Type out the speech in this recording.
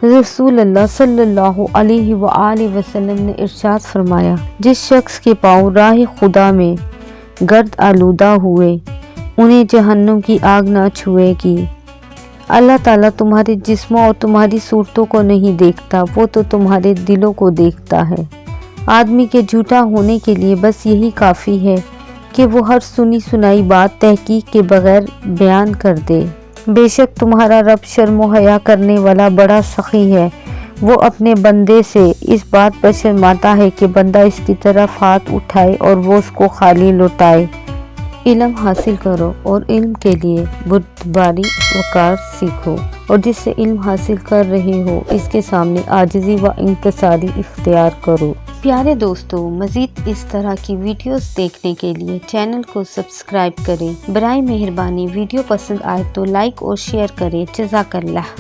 रसूल अल्लाह सल्लल्लाहु अलैहि वसल्लम ने इरशाद फरमाया, जिस शख्स के पाँव राह खुदा में गर्द आलूदा हुए उन्हें जहन्नुम की आग ना छुएगी। अल्लाह ताला तुम्हारे जिस्मों और तुम्हारी सूरतों को नहीं देखता, वो तो तुम्हारे दिलों को देखता है। आदमी के झूठा होने के लिए बस यही काफ़ी है कि वो हर सुनी सुनाई बात तहकीक के बगैर बयान कर दे। बेशक तुम्हारा रब शर्म हया करने वाला बड़ा सखी है। वो अपने बंदे से इस बात पर शर्माता है कि बंदा इसकी तरफ हाथ उठाए और वो उसको खाली लौटाए। इल्म हासिल करो और इल्म के लिए बुर्दबारी वकार सीखो, और जिससे इल्म हासिल कर रहे हो इसके सामने आजिज़ी व इंकिसारी इख्तियार करो। प्यारे दोस्तों, मज़ीद इस तरह की वीडियोस देखने के लिए चैनल को सब्सक्राइब करें। बराए मेहरबानी वीडियो पसंद आए तो लाइक और शेयर करें। जज़ाकल्लाह।